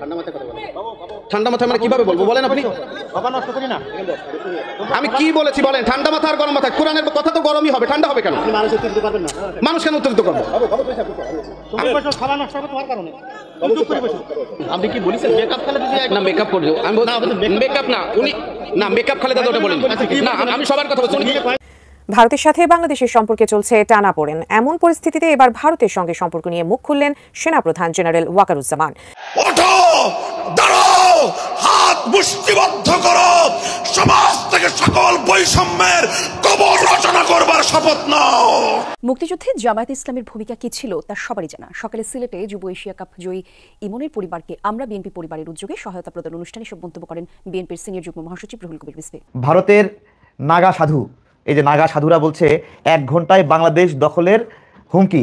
ঠান্ডা মাথায় মানে কিভাবে বলবো বলেন আপনি? আমি কি বলেছি বলেন? ঠান্ডা মাথা আর গরম মাথা, কোরআনের কথা তো গরমই হবে, ঠান্ডা হবে কেন? মানুষ কেন উত্তেজিত করবো? আপনি কি বলেছেন মেকআপ খালেদা জিয়া? না মেকআপ করবো আমি মেকআপ না, উনি না মেকআপ খালেদা ওটা বলেন না, আমি সবার কথা বলছি। ভারতের সাথে বাংলাদেশের সম্পর্কে চলছে টানাপোড়েন। এমন পরিস্থিতিতে এবার ভারতের সঙ্গে সম্পর্ক নিয়ে মুখ খুললেন সেনাপ্রধান জেনারেল ওয়াকারুজ্জামান। ওঠো, দাঁড়াও, হাত মুষ্টিবদ্ধ করো, সমাজ থেকে সকল বৈষম্যের কবর রচনা করবার শপথ নাও। মুক্তিযুদ্ধে জামায়াতে ইসলামের ভূমিকা কি ছিল তা সবারই জানা। সকালে সিলেটে যুব এশিয়া কাপ জয়ী ইমনের পরিবারকে আমরা বিএনপি পরিবারের উদ্যোগে সহায়তা প্রদান অনুষ্ঠানে সব মন্তব্য করেন বিএনপির সিনিয়র যুগ্ম মহাসচিব রুহুল কবির রিজভী। ভারতের নাগা সাধু, এই যে নাগা সাধুরা বলছে 1 ঘন্টায় বাংলাদেশ দখলের হুমকি,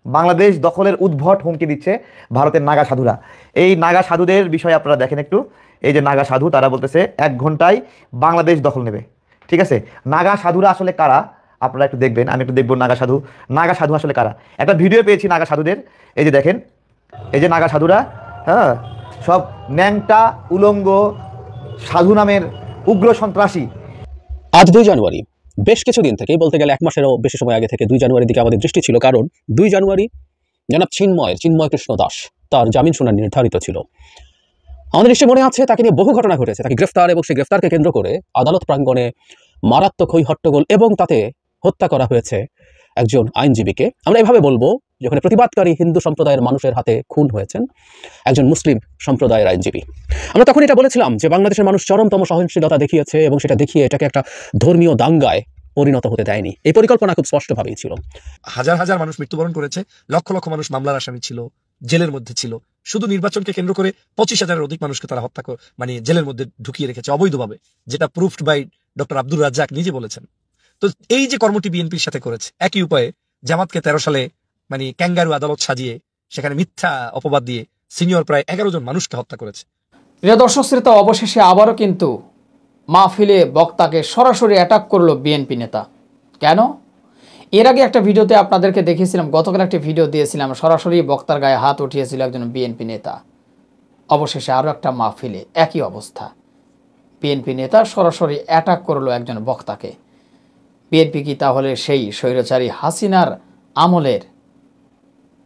বাংলাদেশ দখলের উদ্ভট হুমকি দিচ্ছে ভারতের নাগা সাধুরা। এই নাগা সাধুদের বিষয়ে আপনারা দেখেন একটু। এই যে নাগা সাধু, তারা বলতেছে 1 ঘন্টায় বাংলাদেশ দখল নেবে। ঠিক আছে, নাগা সাধুরা আসলে কারা আপনারা একটু দেখবেন, আমি একটু দেখবো নাগা সাধু আসলে কারা। একটা ভিডিও পেয়েছি নাগা সাধুদের, এই যে দেখেন, এই যে নাগা সাধুরা, হ্যাঁ, সব ন্যাংটা উলঙ্গ সাধু নামের উগ্র সন্ত্রাসী। আজ 2 জানুয়ারি, বেশ কিছুদিন থেকে, বলতে গেলে 1 মাসেরও বেশি সময় আগে থেকে 2 জানুয়ারির দিকে আমাদের দৃষ্টি ছিল, কারণ 2 জানুয়ারি জনাব চিন্ময় কৃষ্ণ দাস তার জামিন শুনানি নির্ধারিত ছিল। আমাদের নিশ্চয় মনে আছে তাকে নিয়ে বহু ঘটনা ঘটেছে, তাকে গ্রেফতার এবং সেই গ্রেফতারকে কেন্দ্র করে আদালত প্রাঙ্গণে মারাত্মক হই হট্টগোল এবং তাতে হত্যা করা হয়েছে একজন আইনজীবীকে। আমরা এভাবে বলবো, যেখানে প্রতিবাদকারী হিন্দু সম্প্রদায়ের মানুষের হাতে খুন হয়েছেন একজন মুসলিম সম্প্রদায়ের আইনজীবী। আমরা তখন এটা বলেছিলাম যে বাংলাদেশের মানুষ চরমতম সহনশীলতা দেখিয়েছে এবং সেটা দেখিয়ে এটাকে একটা ধর্মীয় দাঙ্গায় পরিণত হতে দেয়নি। এই পরিকল্পনা খুব স্পষ্টভাবেই ছিল। হাজার হাজার মানুষ মৃত্যুবরণ করেছে, লক্ষ লক্ষ মানুষ মামলার আসামি ছিল, জেলের মধ্যে ছিল। শুধু নির্বাচনকে কেন্দ্র করে 25,000-এর অধিক মানুষকে তারা হত্যা মানে জেলের মধ্যে ঢুকিয়ে রেখেছে অবৈধভাবে, যেটা proved by doctor Abdur Razzaq নিজে বলেছেন। তো এই যে কর্মটি বিএনপির সাথে করেছে, একই উপায়ে জামাতকে 13 সালে মানে ক্যাঙ্গারু আদালত সাজিয়ে সেখানে মিথ্যা অপবাদ দিয়ে সিনিয়র প্রায় 11 জন মানুষকে হত্যা করেছে। প্রিয় দর্শক শ্রোতা, অবশেষে আবারও কিন্তু মাহফিলে বক্তাকে সরাসরি অ্যাটাক করলো বিএনপি নেতা। কেন? এর আগে একটা ভিডিওতে আপনাদেরকে দেখিয়েছিলাম, গতকাল একটা ভিডিও দিয়েছিলাম, সরাসরি বক্তার গায়ে হাত উঠিয়েছিল একজন বিএনপি নেতা। অবশেষে আরও একটা মাহফিলে একই অবস্থা, বিএনপি নেতা সরাসরি অ্যাটাক করলো একজন বক্তাকে। বিএনপি কি তাহলে সেই স্বৈরাচারী হাসিনার আমলের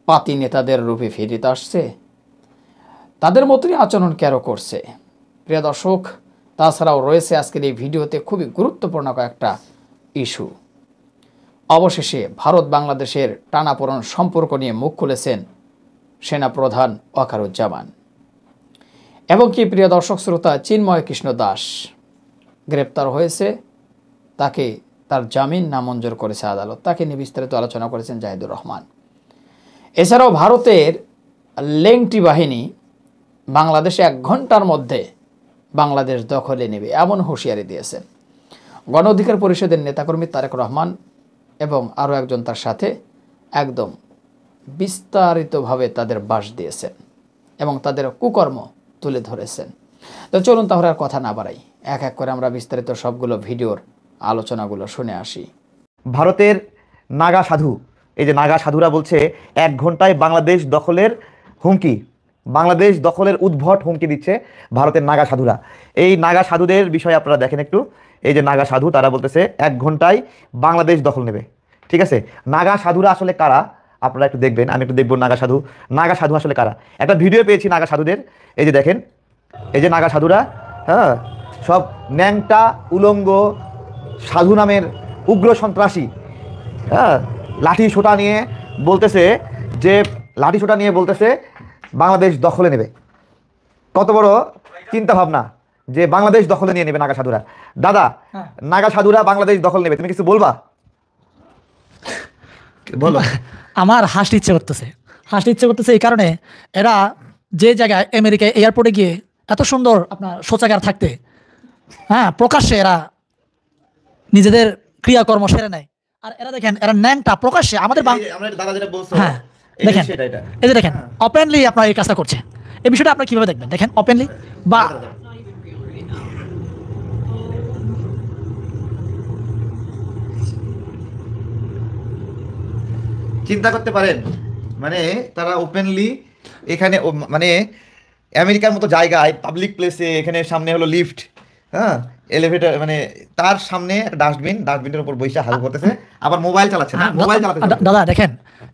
পাতি নেতাদের রূপে ফিরিতে আসছে? তাদের মতোই আচরণ কেন করছে? প্রিয় দর্শক, তাছাড়াও রয়েছে আজকের এই ভিডিওতে খুবই গুরুত্বপূর্ণ কয়েকটা ইস্যু। অবশেষে ভারত বাংলাদেশের টানাপোড়েন সম্পর্ক নিয়ে মুখ খুলেছেন সেনাপ্রধান ওয়াকারুজ্জামান। এবং কি প্রিয় দর্শক শ্রোতা, চিন্ময় কৃষ্ণ দাস গ্রেপ্তার হয়েছে, তাকে তার জামিন নামঞ্জুর করেছে আদালত। তাকে নিয়ে বিস্তারিত আলোচনা করেছেন জাহিদুর রহমান। এছাড়াও ভারতের লেংটি বাহিনী বাংলাদেশে 1 ঘন্টার মধ্যে বাংলাদেশ দখলে নেবে এমন হুঁশিয়ারি দিয়েছেন। গণ অধিকার পরিষদের নেতাকর্মী তারেক রহমান এবং আরও একজন তার সাথে একদম বিস্তারিতভাবে তাদের বাস দিয়েছেন এবং তাদের কুকর্ম তুলে ধরেছেন। তো চলুন তাহলে আর কথা না বাড়াই, এক এক করে আমরা বিস্তারিত সবগুলো ভিডিওর আলোচনাগুলো শুনে আসি। ভারতের নাগা সাধু, এই যে নাগা সাধুরা বলছে 1 ঘন্টায় বাংলাদেশ দখলের হুমকি, বাংলাদেশ দখলের উদ্ভট হুমকি দিচ্ছে ভারতের নাগা সাধুরা। এই নাগা সাধুদের বিষয়ে আপনারা দেখেন একটু। এই যে নাগা সাধু, তারা বলতেছে 1 ঘন্টায় বাংলাদেশ দখল নেবে। ঠিক আছে, নাগা সাধুরা আসলে কারা আপনারা একটু দেখবেন, আমি একটু দেখবো নাগা সাধু আসলে কারা। একটা ভিডিও পেয়েছি নাগা সাধুদের, এই যে দেখেন, এই যে নাগা সাধুরা, হ্যাঁ, সব ন্যাংটা উলঙ্গ সাধু নামের উগ্র সন্ত্রাসী। হ্যাঁ, লাঠি সোটা নিয়ে বলতেছে বাংলাদেশ দখলে নেবে। কত বড় চিন্তা ভাবনা যে বাংলাদেশ দখলে নিয়ে নেবে নাগা সাধুরা। দাদা, নাগা সাধুরা বাংলাদেশ দখল নেবে, তুমি কিছু বলবা? বলো। আমার হাসতে ইচ্ছে করতেছে এই কারণে, এরা যে জায়গায় আমেরিকায় এয়ারপোর্টে গিয়ে এত সুন্দর আপনার শৌচাগার থাকতে, হ্যাঁ, প্রকাশ্যে এরা নিজেদের ক্রিয়াকর্ম সেরে নেয়। আর এরা দেখেন, এরা ন্যাংটা প্রকাশ্যে আমাদের হ্যাঁ দেখেন, এই যে দেখেন ওপেনলি আপনার এই কাজটা করছে। এই বিষয়টা আপনারা কিভাবে দেখবেন? দেখেন ওপেনলি, বা চিন্তা করতে পারেন, মানে তারা ওপেনলি এখানে মানে আমেরিকার মতো জায়গায় পাবলিক প্লেসে এখানে সামনে হলো লিফট, হ্যাঁ এলিভেটর, মানে তার সামনে ডাস্টবিনের উপর বসে হাগু করতেছে, আবার মোবাইল চালাচ্ছে না, মোবাইল চালাতে দাদা দেখেন,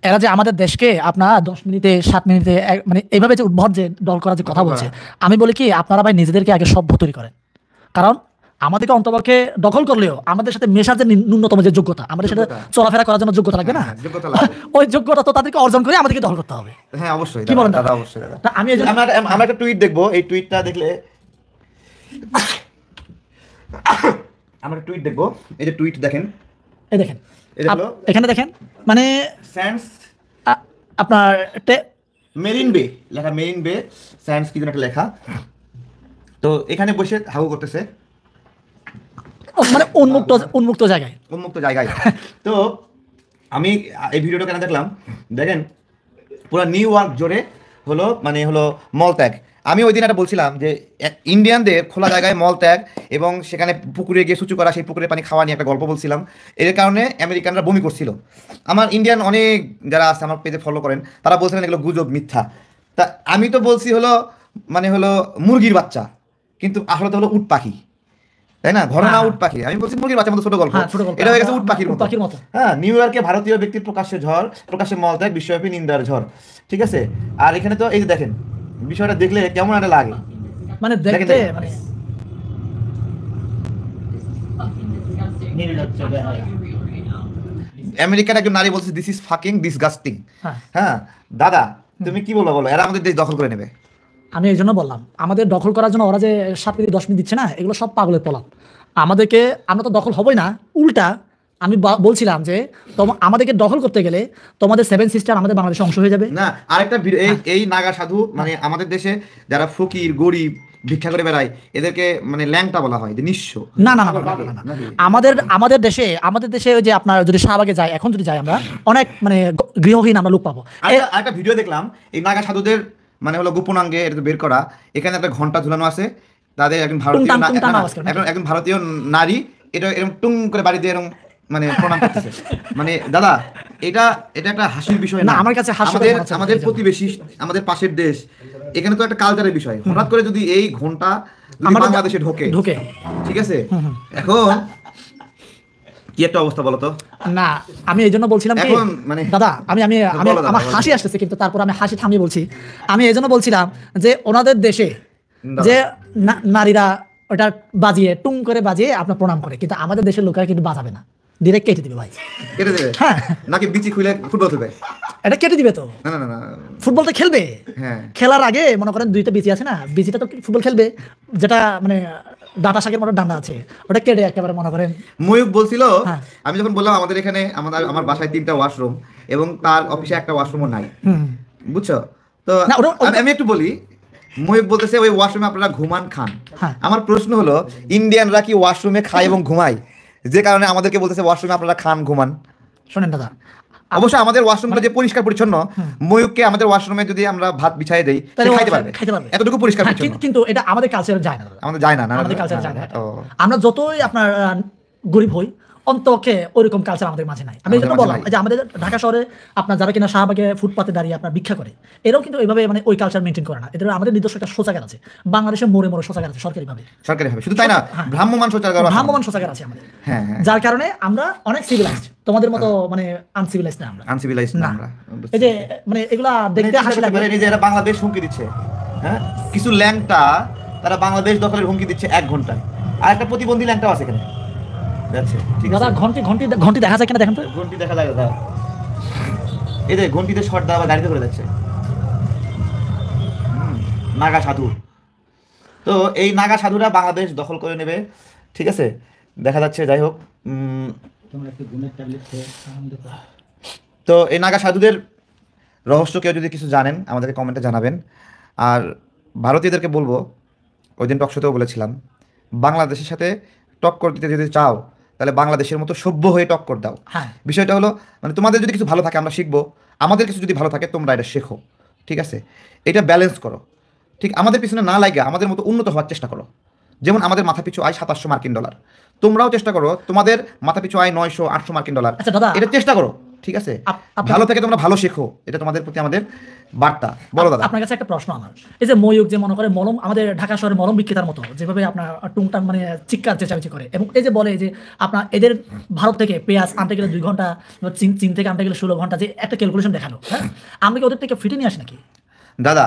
এরা যে আমাদের দেশকে আপনার 10 মিনিটে 7 মিনিটে মানে এইভাবে যে উদ্ভট যে দল করার যে কথা বলছে, আমি বলি কি আপনারা ভাই নিজেদেরকে আগে সভ্য তৈরি করেন। কারণ আমাদেরকে অন্তপক্ষে দখল করলেও আমাদের সাথে মেশার যে ন্যূনতম যে যোগ্যতা, আমাদের সাথে চলাফেরা করার জন্য যোগ্যতা লাগবে না, ওই যোগ্যতা তো তাদেরকে অর্জন করে আমাদেরকে দখল করতে হবে। হ্যাঁ অবশ্যই, কি বলেন দাদা? অবশ্যই দাদা। আমি আমরা একটা টুইট দেখবো, এই টুইটটা দেখলে আমরা একটা টুইট দেখবো, এই যে টুইট দেখেন, এই দেখেন এখানে দেখেন, মানে স্যান্ডস আপনার মেরিন বে লেখা, মেরিন বে স্যান্ডস কি যেন একটা লেখা, তো এখানে বসে হাগু করতেছে, মানে উন্মুক্ত জায়গায়। তো আমি এই ভিডিওটা কেন দেখলাম, দেখেন পুরো নিউ ইয়র্ক জোরে হলো মানে হলো মলত্যাগ। আমি ওই দিন একটা বলছিলাম যে ইন্ডিয়ানদের খোলা জায়গায় মলত্যাগ এবং সেখানে পুকুরে গিয়ে সুচু করা, সেই পুকুরের পানি খাওয়া নিয়ে একটা গল্প বলছিলাম। এর কারণে আমেরিকানরা বমি করছিল। আমার ইন্ডিয়ান অনেক যারা আছে আমার পেজে ফলো করেন, তারা বলছিলেন এগুলো গুজব, মিথ্যা। তা আমি তো বলছি হলো মানে হলো মুরগির বাচ্চা, কিন্তু আসলে তো হলো উট পাখি, তাই না? ঘটনা উট পাখি, আমি বলছি মুরগির বাচ্চার মতো ছোট গল্প, এটা হয়ে গেছে উট পাখির মতো। হ্যাঁ, নিউ ইয়র্কে ভারতীয় ব্যক্তির প্রকাশ্যে মলত্যাগ, বিশ্বব্যাপী নিন্দার ঝড়, ঠিক আছে। আর এখানে তো এই যে দেখেন, বিষয়টা দেখলে কেমন একটা লাগে, মানে দেখতে মানে আমেরিকার একজন নারী বলছে দিস ইজ ফাকিং ডিসগাস্টিং। হ্যাঁ দাদা, তুমি কি বলবো বলো, এরা আমাদের দেশ দখল করে নেবে। আমি এই জন্য বললাম, আমাদের দখল করার জন্য ওরা যে 7 মিনিট 10 মিনিট দিচ্ছে না, এগুলো সব পাগলের পলাপ। আমাদেরকে, আমরা তো দখল হবই না, উল্টা আমি বলছিলাম যে আমাদেরকে দখল করতে গেলে তোমাদের 7 সিস্টার আমাদের বাংলাদেশের অংশ হয়ে যাবে না। আরেকটা এই নাগা সাধু, মানে আমাদের দেশে যারা ফকির গরিব ভিক্ষা করে বেড়ায়, এদেরকে মানে ল্যাংটা বলা হয়, যে নিঃস্ব। না, আমাদের দেশে ওই যে আপনার যদি শাহবাগে যায়, এখন যদি যাই আমরা, অনেক মানে গৃহহীন আমরা লোক পাবো। একটা ভিডিও দেখলাম, এই নাগা সাধুদের মানে হলো গোপনাঙ্গে এটা বের করা, এখানে একটা ঘন্টা ঝুলানো আছে, তাদের একজন ভারতীয় নারী এটা এরকম টুং করে বাড়ি দিয়ে এরকম মানে প্রণাম করতেছে। মানে দাদা, এটা একটা হাসির বিষয় না আমার কাছে। আমাদের প্রতিবেশী, আমাদের পাশের দেশ, এখানে তো একটা কালচারের বিষয়। হঠাৎ করে যদি এই ঘন্টা বাংলাদেশে ঢোকে, ঠিক আছে, এখন কি একটা অবস্থা বলতো। না, আমি এই জন্য বলছিলাম এখন মানে দাদা, আমি আমার হাসি আসতেছে, কিন্তু তারপর আমি হাসি থামিয়ে বলছি। আমি এই জন্য বলছিলাম যে ওনাদের দেশে যে নারীরা ওটা বাজিয়ে টুং করে বাজিয়ে আপনার প্রণাম করে, কিন্তু আমাদের দেশের লোকেরা কিন্তু বাজাবে না, ডিরেক্ট কেটে দিবে ভাই। কেটে দেবে? হ্যাঁ, নাকি বিচি খুলে ফুটবল খেলবে? এটা কেটে দিবে তো। না, ফুটবল তো খেলবে, হ্যাঁ, খেলার আগে মনে করেন 2টা বিচি আছে না, বিচিটা তো ফুটবল খেলবে, যেটা মানে ডাটা শাকের মতো ডান্ডা আছে, ওটা কেটে একেবারে মনে করেন। ময়ূক বলছিল, আমি যখন বললাম আমাদের এখানে আমার বাসায় 3টা ওয়াশরুম এবং তার অফিসে একটা ওয়াশরুমও নাই, বুঝছো তো। আমি একটু বলি, ময়ূক বলতেছে ওই ওয়াশরুমে আপনারা ঘুমান খান। আমার প্রশ্ন হলো, ইন্ডিয়ানরা কি ওয়াশরুমে খায় এবং ঘুমায়, যে কারণে আমাদেরকে বলতেছে ওয়াশরুমে আপনারা খান ঘুমান? শোনেন দাদা, অবশ্যই আমাদের ওয়াশরুমটা যে পরিষ্কার পরিচ্ছন্ন, ময়ূককে আমাদের ওয়াশরুমে যদি আমরা ভাত বিছাই দেই, খাইতে পারবে, এতটুকু পরিষ্কার পরিচ্ছন্ন। কিন্তু এটা আমাদের কালচারে যায় না, আমাদের যায় না, আমাদের কালচারে যায় না। আমরা যতই আপনার গরিব হই, অন্তকে ওইরকম কালচার আমাদের মাঝে নাই। আমি এই জন্য বললাম যে আমাদের ঢাকা শহরে আপনার যারা কিনা শাহবাগে ফুটপাতে দাঁড়িয়ে আপনার ভিক্ষা করে, এরাও কিন্তু এইভাবে মানে ওই কালচার মেনটেন করে না। এদের আমাদের নিজস্ব একটা শৌচাগার আছে, বাংলাদেশে মোড়ে শৌচাগার আছে সরকারিভাবে। শুধু তাই না, ভ্রাম্যমাণ শৌচাগার আছে আমাদের, যার কারণে আমরা অনেক সিভিলাইজড, তোমাদের মতো মানে আনসিভিলাইজড না আমরা। এই যে মানে এগুলা দেখতে হাসি লাগে, এই যে এরা বাংলাদেশ হুমকি দিচ্ছে, হ্যাঁ, কিছু ল্যাংটা তারা বাংলাদেশ দখলের হুমকি দিচ্ছে 1 ঘন্টায়। আর একটা প্রতিবন্ধী ল্যাংটাও আছে এখানে। দাদা, ঘন্টি দেখা যায় কিনা দেখেন তো। ঘন্টি দেখা যায় দাদা, এই যে ঘন্টিতে শর্ট দেওয়া গাড়িতে করে যাচ্ছে নাগা সাধু। তো এই নাগা সাধুরা বাংলাদেশ দখল করে নেবে, ঠিক আছে, দেখা যাচ্ছে। যাই হোক, তো এই নাগা সাধুদের রহস্য কেউ যদি কিছু জানেন আমাদেরকে কমেন্টে জানাবেন। আর ভারতীয়দেরকে বলবো, ওই দিন টকশোতেও বলেছিলাম, বাংলাদেশের সাথে টক্কর দিতে যদি চাও তাহলে বাংলাদেশের মতো সভ্য হয়ে টক্কর দাও। বিষয়টা হলো মানে তোমাদের যদি কিছু ভালো থাকে আমরা শিখবো, আমাদের কিছু যদি ভালো থাকে তোমরা এটা শেখো, ঠিক আছে, এটা ব্যালেন্স করো, ঠিক আমাদের পিছনে না লাগে আমাদের মতো উন্নত হওয়ার চেষ্টা করো। যেমন আমাদের মাথাপিছু আয় $2700 মার্কিন, তোমরাও চেষ্টা করো তোমাদের মাথাপিছু আয় $900-800 মার্কিন, এটা চেষ্টা করো। ঠিক আছে, ভালো থেকে তোমরা ভালো শেখো, এটা তোমাদের প্রতি আমাদের বার্তা। বলো দাদা। আপনার কাছে একটা প্রশ্ন আমার, এই যে ময়ূক যে মনে করে মলম, আমাদের ঢাকা শহরে মলম বিক্রেতার মতো যেভাবে আপনার টুংটাং মানে চিৎকার চেঁচামেচি করে, এবং এই যে বলে যে আপনার এদের ভারত থেকে পেঁয়াজ আনতে গেলে 2 ঘন্টা, চীন থেকে আনতে গেলে 16 ঘন্টা, যে একটা ক্যালকুলেশন দেখালো, হ্যাঁ, আমরা কি ওদের থেকে ফিটে নিয়ে আসি নাকি? দাদা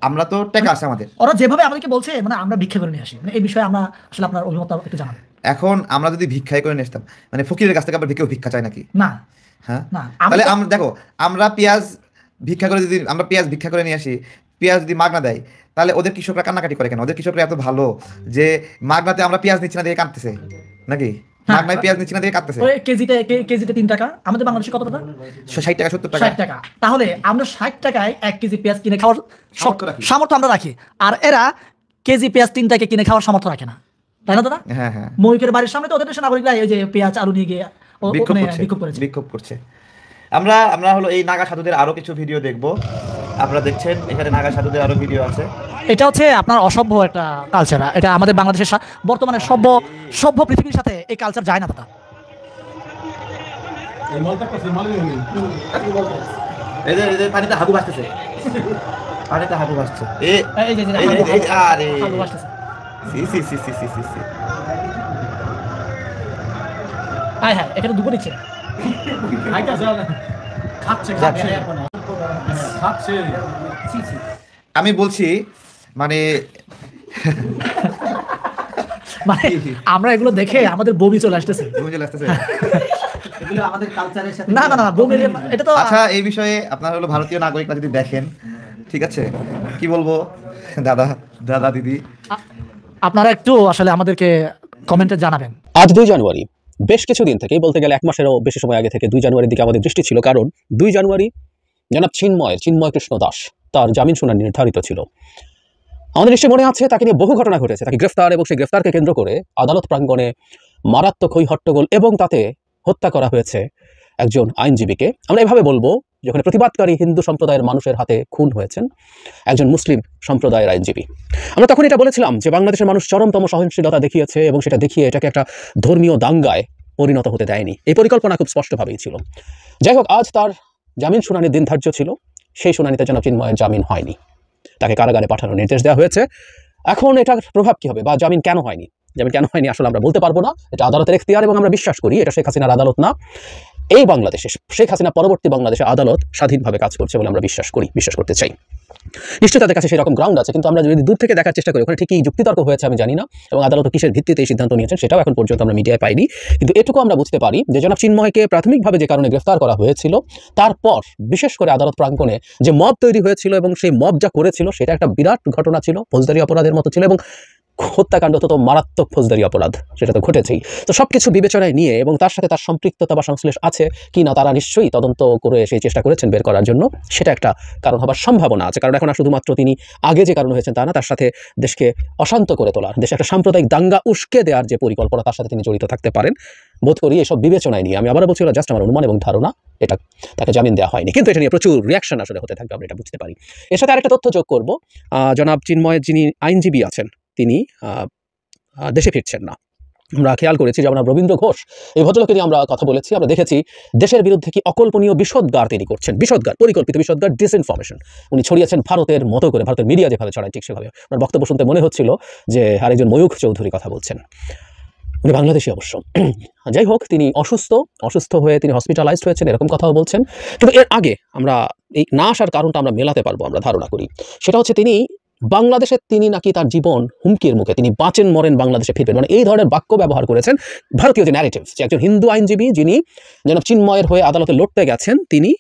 আমরা তো টাকা আছে আমাদের, ওরা যেভাবে আমাদেরকে বলছে মানে আমরা ভিক্ষা করে নিয়ে আসি, মানে এই বিষয়ে আমরা আসলে আপনার অভিমত একটু জানাবেন। এখন আমরা যদি ভিক্ষাই করে নিয়ে আসতাম, মানে ফকিরের কাছ থেকে আবার কেউ ভিক্ষা চায় নাকি? না হ্যাঁ, না, তাহলে আমরা দেখো, আমরা পেঁয়াজ ভিক্ষা করে যদি আমরা পেঁয়াজ ভিক্ষা করে নিয়ে আসি, পেঁয়াজ যদি মাগনা দেয়, তাহলে ওদের কৃষকরা কান্নাকাটি করে কেন? ওদের কৃষকরা এত ভালো যে মাগনাতে আমরা পেঁয়াজ নিচ্ছি না দিয়ে কাঁদতেছে নাকি? মাগনায় পেঁয়াজ নিচ্ছি না দিয়ে কাঁদতেছে। ওই কেজিতে 3 টাকা, আমাদের বাংলাদেশে কত টাকা? 60 টাকা 70 টাকা। 60 টাকা। তাহলে আমরা 60 টাকায় 1 কেজি পেঁয়াজ কিনে খাওয়ার সামর্থ্য আমরা রাখি, আর এরা কেজি পেঁয়াজ 3 টাকা কিনে খাওয়ার সামর্থ্য রাখে না, তাই না দাদা? হ্যাঁ হ্যাঁ, ময়ূকের বাড়ির সামনে তো ওদের দেশের নাগরিকরা এই যে পেঁয়াজ আলু নিয়ে গিয়ে বিক্ষোভ করছে। আমরা হলো এই নাগা সাধুদের আরো কিছু ভিডিও দেখবো। আপনারা দেখছেন এখানে নাগা সাধুদের আরো ভিডিও আছে। এটা হচ্ছে আপনার অসভ্য একটা কালচার, এটা আমাদের বাংলাদেশের বর্তমানে সভ্য পৃথিবীর সাথে এই কালচার যায় না দাদা। এই পানিতে হাবু ভাসতেছে, পানিতে হাবু ভাসছে। আরে হ্যাঁ, এখানে দুপুর দিচ্ছে। আমি বলছি মানে আমরা এগুলো দেখে আমাদের বমি চলে আসতেছে। না না না, বমি এটা তো। আচ্ছা, এই বিষয়ে আপনার হলো ভারতীয় নাগরিকরা যদি দেখেন, ঠিক আছে, কি বলবো দাদা দাদা দিদি, আপনারা একটু আসলে আমাদেরকে কমেন্টে জানাবেন। আজ 2 জানুয়ারি, বেশ কিছুদিন থেকেই, বলতে গেলে 1 মাসেরও বেশি সময় আগে থেকে 2 জানুয়ারির দিকে আমাদের দৃষ্টি ছিল, কারণ 2 জানুয়ারি জনাব চিন্ময় কৃষ্ণ দাস, তার জামিন শুনানি নির্ধারিত ছিল। আমাদের নিশ্চয় মনে আছে তাকে নিয়ে বহু ঘটনা ঘটেছে, তাকে গ্রেফতার এবং সেই গ্রেফতারকে কেন্দ্র করে আদালত প্রাঙ্গণে মারাত্মক হই হট্টগোল, এবং তাতে হত্যা করা হয়েছে একজন আইনজীবীকে। আমরা এভাবে বলবো, যেখানে প্রতিবাদকারী হিন্দু সম্প্রদায়ের মানুষের হাতে খুন হয়েছেন একজন মুসলিম সম্প্রদায়ের আইনজীবী। আমরা তখন এটা বলেছিলাম যে বাংলাদেশের মানুষ চরমতম সহনশীলতা দেখিয়েছে, এবং সেটা দেখিয়ে এটাকে একটা ধর্মীয় দাঙ্গায় পরিণত হতে দেয়নি। এই পরিকল্পনা খুব স্পষ্টভাবেই ছিল। যাই হোক, আজ তার জামিন শুনানির দিন ধার্য ছিল। সেই শুনানিতে জনাব চিন্ময়ের জামিন হয়নি, তাকে কারাগারে পাঠানোর নির্দেশ দেওয়া হয়েছে। এখন এটার প্রভাব কি হবে, বা জামিন কেন হয়নি আসলে আমরা বলতে পারবো না। এটা আদালতের এখতিয়ার, এবং আমরা বিশ্বাস করি এটা শেখ হাসিনার আদালত না। এই বাংলাদেশে, শেখ হাসিনা পরবর্তী বাংলাদেশে আদালত স্বাধীনভাবে কাজ করছে বলে আমরা বিশ্বাস করতে চাই। নিশ্চয়ই তাদের কাছে সেরকম গ্রাউন্ড আছে, কিন্তু আমরা যদি দূর থেকে দেখার চেষ্টা করি ওখানে ঠিকই যুক্তিতর্ক হয়েছে আমি জানি না, এবং আদালত কিসের ভিত্তিতে এই সিদ্ধান্ত নিয়েছেন সেটাও এখন পর্যন্ত আমরা মিডিয়ায় পাইনি। কিন্তু এটুকু আমরা বুঝতে পারি যে জনাব চিন্ময়কে প্রাথমিকভাবে যে কারণে গ্রেফতার করা হয়েছিল, তারপর বিশেষ করে আদালত প্রাঙ্গণে যে মব তৈরি হয়েছিল, এবং সেই মব যা করেছিল সেটা একটা বিরাট ঘটনা ছিল, ফৌজদারি অপরাধের মতো ছিল, এবং হত্যাকাণ্ড তো মারাত্মক ফৌজদারি অপরাধ, সেটা তো ঘটেছেই। তো সবকিছু বিবেচনায় নিয়ে, এবং তার সাথে তার সম্পৃক্ততা বা সংশ্লেষ আছে কি না তারা নিশ্চয়ই তদন্ত করে সেই চেষ্টা করেছেন বের করার জন্য, সেটা একটা কারণ হবার সম্ভাবনা আছে। কারণ এখন আর শুধুমাত্র তিনি আগে যে কারণ হয়েছেন তা না, তার সাথে দেশকে অশান্ত করে তোলার, দেশে একটা সাম্প্রদায়িক দাঙ্গা উস্কে দেওয়ার যে পরিকল্পনা, তার সাথে তিনি জড়িত থাকতে পারেন বোধ করি। এসব বিবেচনায় নিয়ে আমি আবার বলছি, জাস্ট আমার অনুমান এবং ধারণা, এটা তাকে জামিন দেওয়া হয়নি, কিন্তু এটা নিয়ে প্রচুর রিয়াকশন আসলে হতে থাকবে, আমরা এটা বুঝতে পারি। এর সাথে আরেকটা তথ্য যোগ করবো, জনাব চিন্ময়ের যিনি আইনজীবী আছেন তিনি দেশে ফিরছেন না। আমরা খেয়াল করেছি, যেমন রবীন্দ্র ঘোষ, এই ভদ্রলোকে নিয়ে আমরা কথা বলেছি, আমরা দেখেছি দেশের বিরুদ্ধে কি অকল্পনীয় বিষোদ্গার তিনি করছেন, পরিকল্পিত বিষোদ্গার, ডিসইনফরমেশন উনি ছড়িয়েছেন ভারতের মতো করে, ভারতের মিডিয়া যেভাবে ছড়ায় ঠিক সেভাবে। ওনার বক্তব্য শুনতে মনে হচ্ছিল যে আরেকজন ময়ূখ চৌধুরী কথা বলছেন, উনি বাংলাদেশি অবশ্য। যাই হোক, তিনি অসুস্থ হয়ে তিনি হসপিটালাইজড হয়েছেন, এরকম কথাও বলছেন। কিন্তু এর আগে আমরা এই না আসার কারণটা আমরা মেলাতে পারবো, আমরা ধারণা করি সেটা হচ্ছে তিনি বাংলাদেশে তিনি নাকি তার জীবন হুমকির মুখে, তিনি বাঁচেন মরেন বাংলাদেশে ফিরবেন, মানে এই ধরনের বাক্য ব্যবহার করেছেন। ভারতীয় যে ন্যারেটিভ, যে একজন হিন্দু আইনজীবী যিনি জনাব চিন্ময়ের হয়ে আদালতে লড়তে গেছেন, তিনি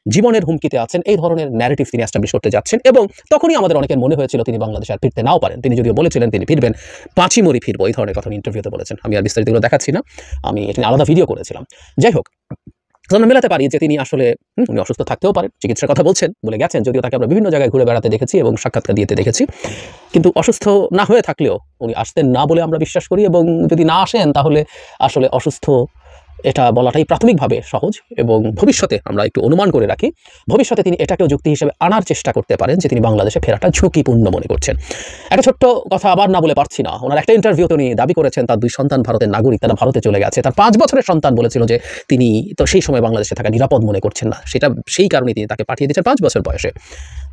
জীবনের হুমকিতে আছেন, এই ধরনের ন্যারেটিভ তিনি এস্টাবলিশ করতে যাচ্ছেন। এবং তখনই আমাদের অনেকের মনে হয়েছিল তিনি বাংলাদেশে আর ফিরতে নাও পারেন। তিনি যদিও বলেছিলেন তিনি ফিরবেন, পাঁচিমরি ফিরবো, এই ধরনের কথা ইন্টারভিউতে বলেছেন। আমি আর বিস্তারিতগুলো দেখাচ্ছি না, আমি এটা আলাদা ভিডিও করেছিলাম। যাই হোক, আমরা মেলাতে পারি যে তিনি আসলে উনি অসুস্থ থাকতেও পারেন, চিকিৎসার কথা বলছেন বলে গেছেন, যদিও তাকে আমরা বিভিন্ন জায়গায় ঘুরে বেড়াতে দেখেছি এবং সাক্ষাৎকার দিতে দেখেছি। কিন্তু অসুস্থ না হয়ে থাকলেও উনি আসতেন না বলে আমরা বিশ্বাস করি, এবং যদি না আসেন তাহলে আসলে অসুস্থ এটা বলাটাই প্রাথমিকভাবে সহজ, এবং ভবিষ্যতে আমরা একটু অনুমান করে রাখি, ভবিষ্যতে তিনি এটাকেও যুক্তি হিসেবে আনার চেষ্টা করতে পারেন যে তিনি বাংলাদেশে ফেরাটা ঝুঁকিপূর্ণ মনে করছেন। একটা ছোট্ট কথা আবার না বলে পারছি না, ওনার একটা ইন্টারভিউতে উনি দাবি করেছেন তার 2 সন্তান ভারতের নাগরিক, তারা ভারতে চলে গেছে। তার 5 বছরের সন্তান বলেছিল যে তিনি তো সেই সময় বাংলাদেশে থাকা নিরাপদ মনে করছেন না, সেই কারণে তিনি তাকে পাঠিয়ে দিয়েছেন 5 বছর বয়সে।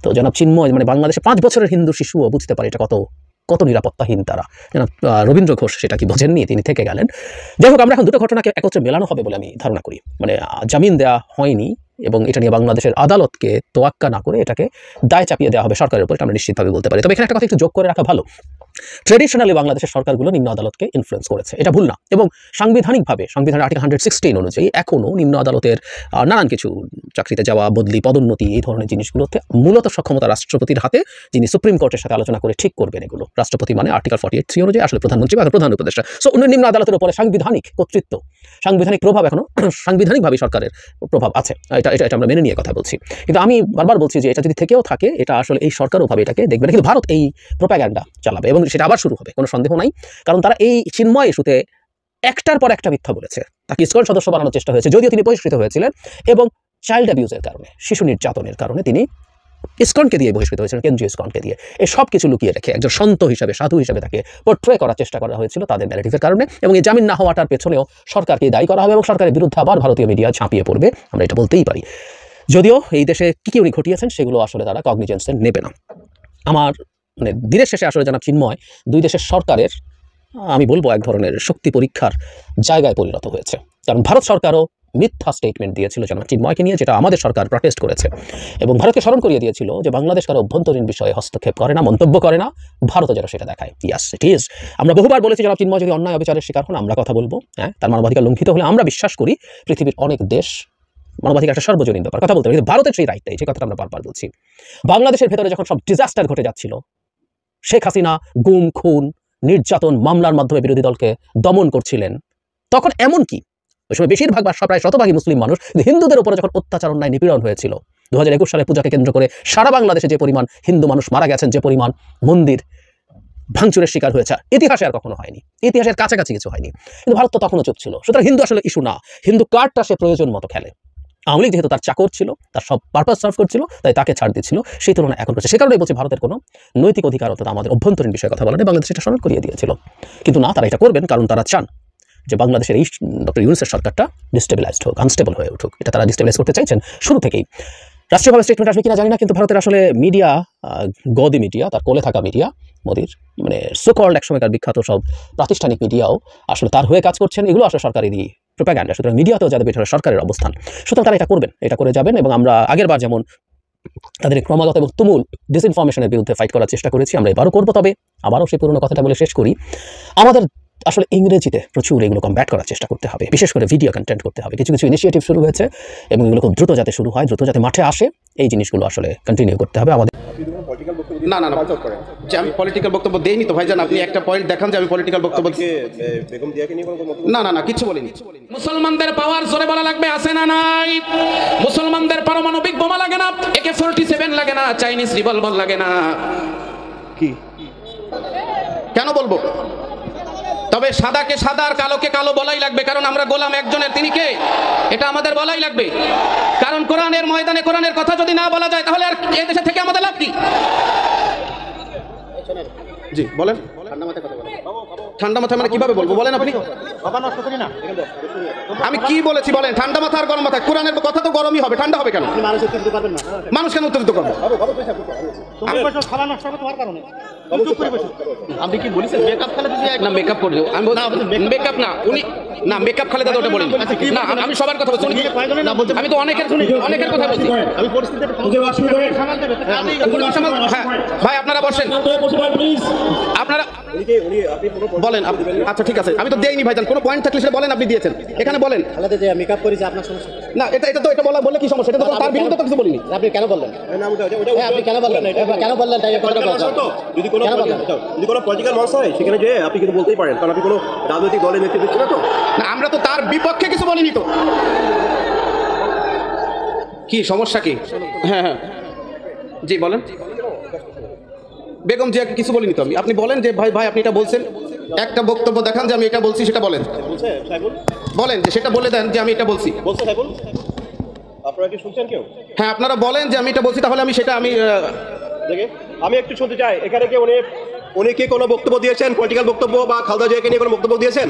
তো জনাব চিন্ময় মানে বাংলাদেশে 5 বছরের হিন্দু শিশুও বুঝতে পারে এটা কত নিরাপত্তাহীন তারা। জনাব রবীন্দ্র ঘোষ সেটা কি বোঝেননি, তিনি থেকে গেলেন। যাই হোক, আমরা এখন দুটো ঘটনাকে একত্রে মেলানো হবে বলে আমি ধারণা করি। মানে জামিন দেওয়া হয়নি এবং এটা নিয়ে বাংলাদেশের আদালতকে তোয়াক্কা না করে এটাকে দায় চাপিয়ে দেওয়া হবে সরকারের উপর, এটা আমরা নিশ্চিতভাবে বলতে পারি। তবে এখানে একটা কথা একটু যোগ করে রাখা ভালো, ট্রেডিশনালি বাংলাদেশের সরকারগুলো নিম্ন আদালতকে ইনফ্লুয়েন্স করেছে, এটা ভুল না। এবং সাংবিধানিকভাবে সংবিধানের আর্টিকেল 116 অনুযায়ী এখনও নিম্ন আদালতের নানান কিছু চাকরিতে যাওয়া, বদলি, পদোন্নতি, এই ধরনের জিনিসগুলোতে মূলত সক্ষমতা রাষ্ট্রপতির হাতে, যিনি সুপ্রিম কোর্টের সাথে আলোচনা করে ঠিক করবেন এগুলো। রাষ্ট্রপতি মানে আর্টিকেল 48(3) অনুযায়ী আসলে প্রধানমন্ত্রী বা প্রধান উপদেষ্টা। সো অন্য নিম্ন আদালতের উপরে সাংবিধানিক কর্তৃত্ব, সাংবিধানিক প্রভাব এখনো সাংবিধানিকভাবে সরকারের প্রভাব আছে, এটা আমরা মেনে নিয়ে কথা বলছি। কিন্তু আমি বারবার বলছি যে এটা যদি থেকেও থাকে, এটা আসলে এই সরকারও ভাবে এটাকে দেখবে না, কিন্তু ভারত এই প্রোপাগ্যান্ডা চালাবে এবং সেটা আবার শুরু হবে, কোনো সন্দেহ নাই। কারণ তারা এই চিন্ময় ইস্যুতে একটার পর একটা মিথ্যা বলেছে। তাকে ইসকন সদস্য বানানোর চেষ্টা হয়েছে, যদিও তিনি বহিষ্কৃত হয়েছিলেন, এবং চাইল্ড অ্যাবিউজের কারণে, শিশু নির্যাতনের কারণে তিনি ইসকনকে দিয়ে বহিষ্কৃত হয়েছিলেন, কেন্দ্রীয় ইসকনকে দিয়ে। এই সব কিছু লুকিয়ে রেখে একজন সন্ত হিসাবে, সাধু হিসাবে তাকে পোর্ট্রে করার চেষ্টা করা হয়েছিল তাদের ন্যারেটিভের কারণে। এবং এই জামিন না হওয়াটার পেছনেও সরকারকে দায়ী করা হবে এবং সরকারের বিরুদ্ধে আবার ভারতীয় মিডিয়া ঝাঁপিয়ে পড়বে, আমরা এটা বলতেই পারি। যদিও এই দেশে কি উনি ঘটিয়েছেন সেগুলো আসলে তারা কগনিজেন্সে নেবে না। আমার মানে দিনের শেষে আসলে জনাব চিন্ময় 2 দেশের সরকারের, আমি বলবো, এক ধরনের শক্তি পরীক্ষার জায়গায় পরিণত হয়েছে। কারণ ভারত সরকারও মিথ্যা স্টেটমেন্ট দিয়েছিল জনাব চিন্ময়কে নিয়ে, যেটা আমাদের সরকার প্রটেস্ট করেছে, এবং ভারতকে স্মরণ করিয়ে দিয়েছিল যে বাংলাদেশ কারো অভ্যন্তরীণ বিষয়ে হস্তক্ষেপ করে না, মন্তব্য করে না, ভারতও যেন সেটা দেখায়। ইয়াস, ইট ইজ। আমরা বহুবার বলেছি জনাব চিন্ময় যদি অন্যায় অবিচারের শিকার হন আমরা কথা বলবো, হ্যাঁ, তার মানবাধিকার লঙ্ঘিত হলে আমরা বিশ্বাস করি পৃথিবীর অনেক দেশ মানবাধিকার একটা সর্বজনীন ব্যাপার, কথা বলতে হবে, কিন্তু ভারতের সেই রাইটটাই, যে কথাটা আমরা বারবার বলছি। বাংলাদেশের ভেতরে যখন সব ডিজাস্টার ঘটে যাচ্ছিল, শেখ হাসিনা গুম, খুন, নির্যাতন, মামলার মাধ্যমে বিরোধী দলকে দমন করছিলেন, তখন এমন কি ওই সময় বেশিরভাগ বা প্রায় শতভাগই মুসলিম মানুষ, হিন্দুদের উপরে যখন অত্যাচার, অন্যায়, নিপীড়ন হয়েছিল, 2021 সালে পূজাকে কেন্দ্র করে সারা বাংলাদেশে যে পরিমাণ হিন্দু মানুষ মারা গেছেন, যে পরিমাণ মন্দির ভাঙচুরের শিকার হয়েছে, ইতিহাসে আর কখনো হয়নি, ইতিহাসের কাছাকাছি কিছু হয়নি। কিন্তু ভারত তো তখনও চুপ ছিল। সুতরাং হিন্দু আসলে ইস্যু না, হিন্দু কার্ডটা সে প্রয়োজন মতো খেলে। আওয়ামী লীগ যেহেতু তার চাকর ছিল, তার সব পারপাস সার্ভ করছিল, তাই তাকে ছাড় দিচ্ছিল, সেই তুলনায় এখন করছে। সে কারণেই বলছে ভারতের কোনো নৈতিক অধিকার অর্থাৎ আমাদের অভ্যন্তরীণ বিষয়ে কথা বলা নেই, বাংলাদেশ এটা স্মরণ করিয়ে দিয়েছিল। কিন্তু না, তারা এটা করবেন কারণ তারা চান যে বাংলাদেশের এই ডক্টর ইউনূসের সরকারটা ডিস্টেবিলাইজড হোক, আনস্টেবল হয়ে উঠুক। এটা তারা ডিস্টেবিলাইজ করতে চাইছেন শুরু থেকেই। রাষ্ট্রীয়ভাবে স্টেটমেন্ট আসবে কিনা জানি না, কিন্তু ভারতের আসলে মিডিয়া, গদি মিডিয়া, তার কোলে থাকা মিডিয়া, মোদির মানে সোকল্ড একসময়কার বিখ্যাত সব প্রাতিষ্ঠানিক মিডিয়াও আসলে তার হয়ে কাজ করছেন। এগুলো আসলে সরকারেরই প্রোপাগ্যান্ডা। সুতরাং মিডিয়াতেও যাদের পেছনে সরকারের অবস্থান, সুতরাং তারা এটা করবেন, এটা করে যাবেন। এবং আমরা আগের বার যেমন তাদের ক্রমাগত এবং তুমুল ডিসইনফরমেশনের বিরুদ্ধে ফাইট করার চেষ্টা করেছি, আমরা এবারও করবো। তবে আবারও সেই পুরনো কথাটা বলে শেষ করি, আমাদের আসলে ইংরেজিতে প্রচুর এগুলো কমব্যাট করার চেষ্টা করতে হবে, বিশেষ করে ভিডিও কন্টেন্ট করতে হবে। কিছু কিছু ইনিশিয়েটিভ শুরু হয়েছে এবং এগুলো খুব দ্রুত যাতে শুরু হয়, দ্রুত যাতে মাঠে আসে, এই জিনিসগুলো আসলে কন্টিনিউ করতে হবে আমাদের। না না না, যে আমি পলিটিক্যাল বক্তব্য দেইনি তো ভাইজান, আপনি একটা পয়েন্ট দেখান যে আমি পলিটিক্যাল বক্তব্য। না না না, কিচ্ছু বলিনি। মুসলমানদের পাওয়ার জোরে বলা লাগবে, আছে না নাই? মুসলমানদের পারমাণবিক বোমা লাগে না, AK-47 লাগে না, চাইনিজ রিভলভার লাগে না। কি কেন বলবো? তবে সাদাকে সাদা আর কালোকে কালো বলাই লাগবে, কারণ আমরা গোলাম একজনের, তিনি কে, এটা আমাদের বলাই লাগবে। কারণ কোরআনের ময়দানে কোরআনের কথা যদি না বলা যায় তাহলে আর এই দেশে থেকে আমাদের লাভ কি? জি বলেন। ঠান্ডা মাথায় মানে কিভাবে বলবো বলেন আপনি? আমি কি বলেছি বলেন? ঠান্ডা মাথা আর গরম মাথা, কোরআনের কথা তো গরমই হবে, ঠান্ডা হবে কেন? মানুষ কেন উত্তেজিত করবে? আপনি কি বলেছেন মেকআপ খালেদা জিয়া? না মেকআপ করে আমি মেকআপ না, উনি না মেকআপ খালেদা তো ওটা বলেন না, আমি সবার কথা বলছি। আমি তো অনেকের কথা বলছি। আমি পরিস্থিতি হ্যাঁ ভাই আপনারা বসেন, আপনারা বলেন। আচ্ছা ঠিক আছে, আমি তো দেইনি ভাইজান, কোনো পয়েন্ট থাকলে সেটা বলেন, আপনি দিয়েছেন এখানে বলেন। মেকআপ করেছি আপনার সমস্যা না, এটা তো এটা বলে কি সমস্যা? এটা তো তার বিরুদ্ধে তো কিছু বলিনি। আপনি কেন বললেন? আপনি কেন বললেন? কেন বললেন? যদি কোনো পলিটিক্যাল মঞ্চ হয় সেখানে যে আপনি কিন্তু বলতেই পারেন, কারণ আপনি কোনো রাজনৈতিক দলের নেতৃত্ব দিচ্ছেন না তো। না আমরা তো তার বিপক্ষে কিছু বলিনি তো। কি সমস্যা কি? হ্যাঁ হ্যাঁ জি বলেন। বেগম জিয়াকে কিছু বলিনি তো আমি। আপনি বলেন যে ভাই আপনি এটা বলছেন, একটা বক্তব্য দেখান যে আমি এটা বলছি, সেটা বলেন। বলেন যে সেটা বলে দেন যে আমি এটা বলছি। আপনারা কি শুনছেন কেউ? হ্যাঁ, আপনারা বলেন যে আমি এটা বলছি, তাহলে আমি সেটা আমি একটু শুনতে চাই, এখানে কি উনি কি কোনো বক্তব্য দিয়েছেন, পলিটিক্যাল বক্তব্য বা খালেদা জিয়াকে নিয়ে কোনো বক্তব্য দিয়েছেন?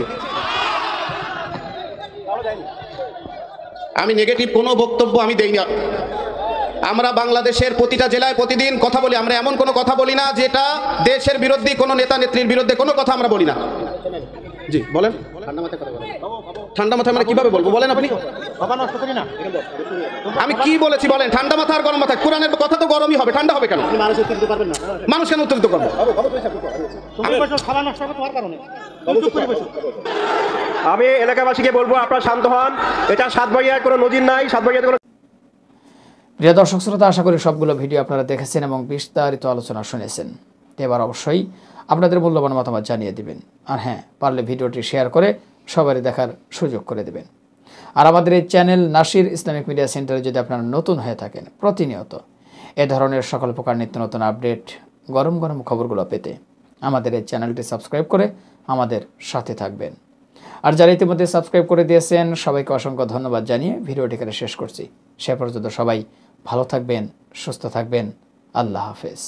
আমি নেগেটিভ কোনো বক্তব্য আমি দেই না। আমরা বাংলাদেশের প্রতিটা জেলায় প্রতিদিন কথা বলি। আমরা এমন কোনো কথা বলি না যেটা দেশের বিরোধী, কোনো নেতা নেত্রীর বিরুদ্ধে কোনো কথা আমরা বলি না। জি বলেন। ঠান্ডা মাথায় মানে কিভাবে বলবো বলেন আপনি? আমি কি বলেছি বলেন? ঠান্ডা মাথা আর গরম মাথা, কোরআনের কথা তো গরমই হবে, ঠান্ডা হবে কেন? মানুষ কেন উত্তেজিত করবো? আমি এলাকাবাসীকে বলবো আপনারা শান্ত হন। এটা সাতবাড়িয়ার কোনো নজির নাই, সাতবাড়িয়াতে কোনো। প্রিয় দর্শক শ্রোতা, আশা করি সবগুলো ভিডিও আপনারা দেখেছেন এবং বিস্তারিত আলোচনা শুনেছেন। এবার অবশ্যই আপনাদের মূল্যবান মতামত জানিয়ে দিবেন, আর হ্যাঁ, পারলে ভিডিওটি শেয়ার করে সবারই দেখার সুযোগ করে দেবেন। আর আমাদের এই চ্যানেল নাসির ইসলামিক মিডিয়া সেন্টারে যদি আপনারা নতুন হয়ে থাকেন, প্রতিনিয়ত এ ধরনের সকল প্রকার নিত্য নতুন আপডেট, গরম গরম খবরগুলো পেতে আমাদের এই চ্যানেলটি সাবস্ক্রাইব করে আমাদের সাথে থাকবেন। আর যারা ইতিমধ্যে সাবস্ক্রাইব করে দিয়েছেন, সবাইকে অসংখ্য ধন্যবাদ জানিয়ে ভিডিওটি এখানে শেষ করছি। সে পর্যন্ত সবাই ভালো থাকবেন, সুস্থ থাকবেন। আল্লাহ হাফেজ।